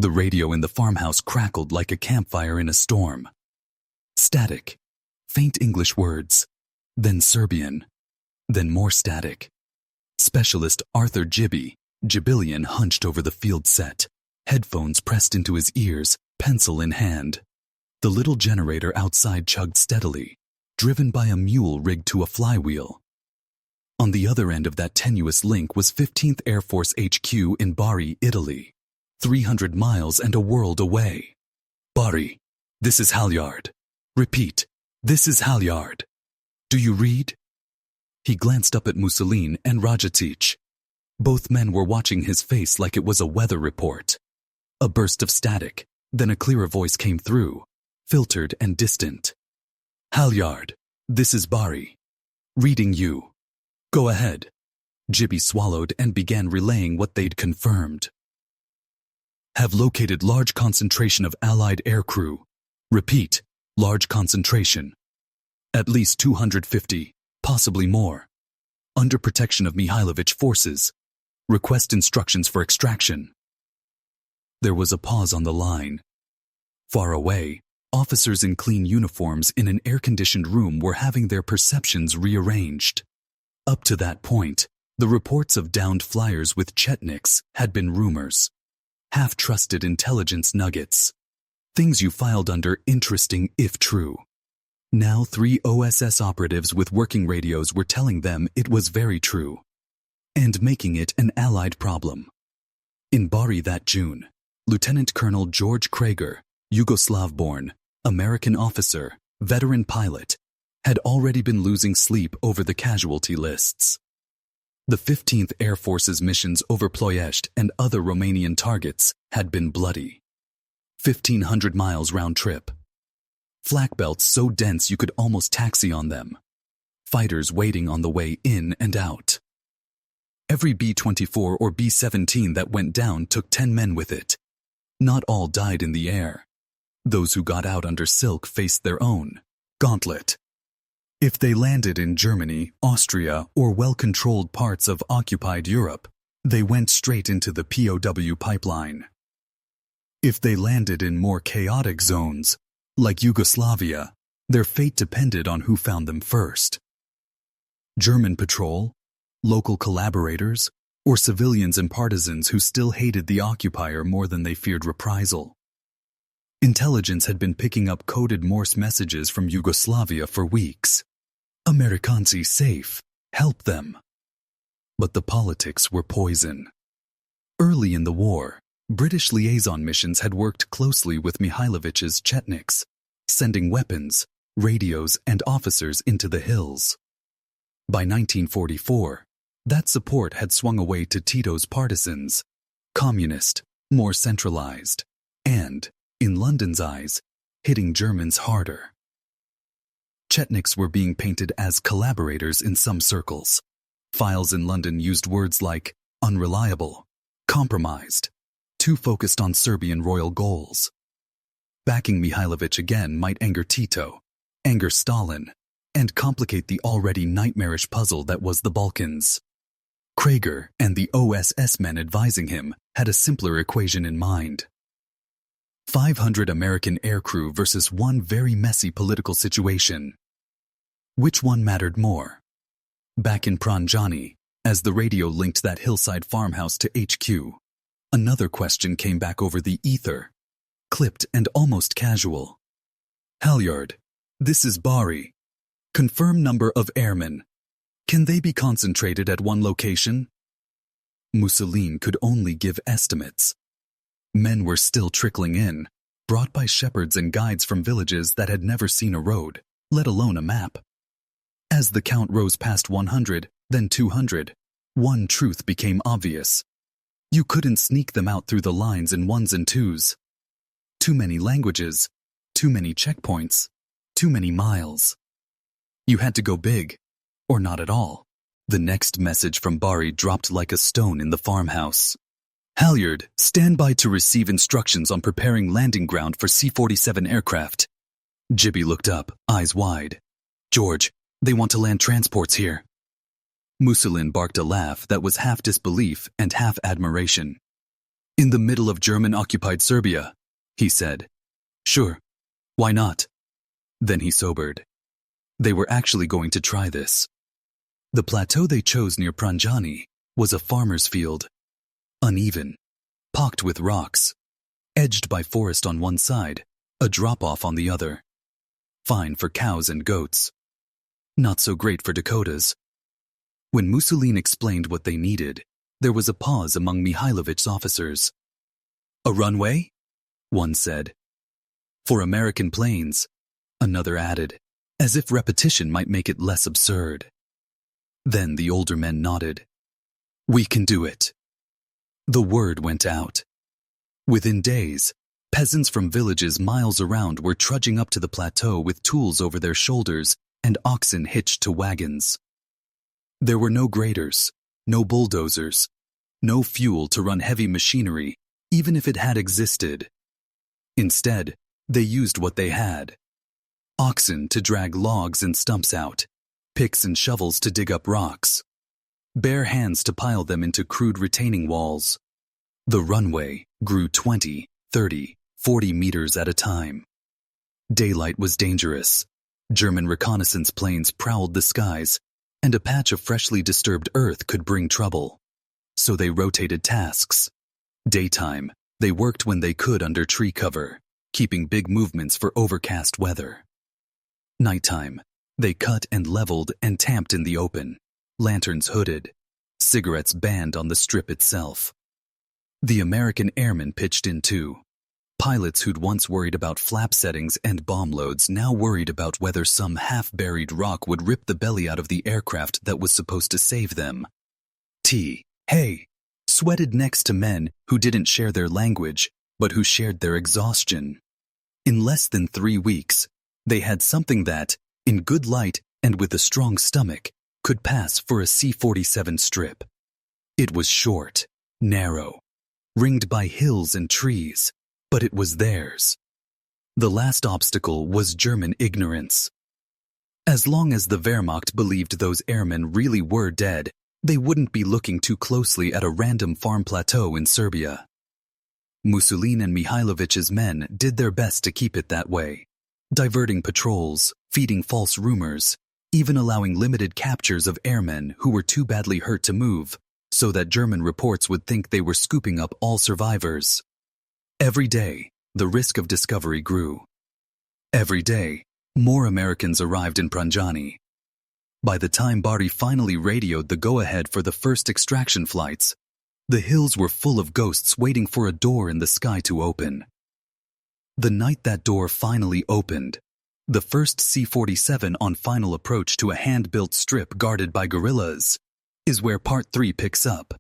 The radio in the farmhouse crackled like a campfire in a storm. Static. Faint English words. Then Serbian. Then more static. Specialist Arthur Jibilian hunched over the field set, headphones pressed into his ears, pencil in hand. The little generator outside chugged steadily, driven by a mule rigged to a flywheel. On the other end of that tenuous link was 15th Air Force HQ in Bari, Italy, 300 miles and a world away. Bari, this is Halyard. Repeat, this is Halyard. Do you read? He glanced up at Mussolini and Rajatic. Both men were watching his face like it was a weather report. A burst of static, then a clearer voice came through, filtered and distant. Halyard, this is Bari. Reading you. Go ahead. Jibby swallowed and began relaying what they'd confirmed. Have located large concentration of Allied aircrew. Repeat, large concentration. At least 250, possibly more. Under protection of Mihailović forces. Request instructions for extraction. There was a pause on the line. Far away, officers in clean uniforms in an air-conditioned room were having their perceptions rearranged. Up to that point, the reports of downed flyers with Chetniks had been rumors. Half-trusted intelligence nuggets. Things you filed under interesting if true. Now 3 OSS operatives with working radios were telling them it was very true. And making it an Allied problem. In Bari that June, Lieutenant Colonel George Krager, Yugoslav-born, American officer, veteran pilot, had already been losing sleep over the casualty lists. The 15th Air Force's missions over Ploiești and other Romanian targets had been bloody. 1,500 miles round trip. Flak belts so dense you could almost taxi on them. Fighters waiting on the way in and out. Every B-24 or B-17 that went down took 10 men with it. Not all died in the air. Those who got out under silk faced their own gauntlet. If they landed in Germany, Austria, or well-controlled parts of occupied Europe, they went straight into the POW pipeline. If they landed in more chaotic zones, like Yugoslavia, their fate depended on who found them first. German patrol, local collaborators, or civilians and partisans who still hated the occupier more than they feared reprisal. Intelligence had been picking up coded Morse messages from Yugoslavia for weeks. Amerikanci safe, help them. But the politics were poison. Early in the war, British liaison missions had worked closely with Mihailovic's Chetniks, sending weapons, radios, and officers into the hills. By 1944, that support had swung away to Tito's partisans, communist, more centralized, and, in London's eyes, hitting Germans harder. Chetniks were being painted as collaborators in some circles. Files in London used words like unreliable, compromised, too focused on Serbian royal goals. Backing Mihailović again might anger Tito, anger Stalin, and complicate the already nightmarish puzzle that was the Balkans. Krager and the OSS men advising him had a simpler equation in mind. 500 American aircrew versus one very messy political situation. Which one mattered more? Back in Pranjani, as the radio linked that hillside farmhouse to HQ, another question came back over the ether, clipped and almost casual. Halyard, this is Bari. Confirm number of airmen. Can they be concentrated at one location? Mussolini could only give estimates. Men were still trickling in, brought by shepherds and guides from villages that had never seen a road, let alone a map. As the count rose past 100, then 200, one truth became obvious. You couldn't sneak them out through the lines in ones and twos. Too many languages, too many checkpoints, too many miles. You had to go big, or not at all. The next message from Bari dropped like a stone in the farmhouse. Halyard, stand by to receive instructions on preparing landing ground for C-47 aircraft. Jibby looked up, eyes wide. George, they want to land transports here. Mussolini barked a laugh that was half disbelief and half admiration. In the middle of German-occupied Serbia, he said. Sure, why not? Then he sobered. They were actually going to try this. The plateau they chose near Pranjani was a farmer's field. Uneven, pocked with rocks, edged by forest on one side, a drop-off on the other. Fine for cows and goats. Not so great for Dakotas. When Mussolini explained what they needed, there was a pause among Mihailović's officers. A runway? One said. For American planes, another added, as if repetition might make it less absurd. Then the older men nodded. We can do it. The word went out. Within days, peasants from villages miles around were trudging up to the plateau with tools over their shoulders and oxen hitched to wagons. There were no graders, no bulldozers, no fuel to run heavy machinery, even if it had existed. Instead, they used what they had. Oxen to drag logs and stumps out, picks and shovels to dig up rocks, bare hands to pile them into crude retaining walls. The runway grew 20, 30, 40 meters at a time. Daylight was dangerous. German reconnaissance planes prowled the skies, and a patch of freshly disturbed earth could bring trouble. So they rotated tasks. Daytime, they worked when they could under tree cover, keeping big movements for overcast weather. Nighttime, they cut and leveled and tamped in the open, lanterns hooded, cigarettes banned on the strip itself. The American airmen pitched in too. Pilots who'd once worried about flap settings and bomb loads now worried about whether some half-buried rock would rip the belly out of the aircraft that was supposed to save them. Hey, sweated next to men who didn't share their language, but who shared their exhaustion. In less than 3 weeks, they had something that, in good light and with a strong stomach, could pass for a C-47 strip. It was short, narrow, ringed by hills and trees, but it was theirs. The last obstacle was German ignorance. As long as the Wehrmacht believed those airmen really were dead, they wouldn't be looking too closely at a random farm plateau in Serbia. Mussolini and Mihailović's men did their best to keep it that way, diverting patrols, feeding false rumors, even allowing limited captures of airmen who were too badly hurt to move, so that German reports would think they were scooping up all survivors. Every day, the risk of discovery grew. Every day, more Americans arrived in Pranjani. By the time Bari finally radioed the go-ahead for the first extraction flights, the hills were full of ghosts waiting for a door in the sky to open. The night that door finally opened, the first C-47 on final approach to a hand-built strip guarded by guerrillas, is where Part 3 picks up.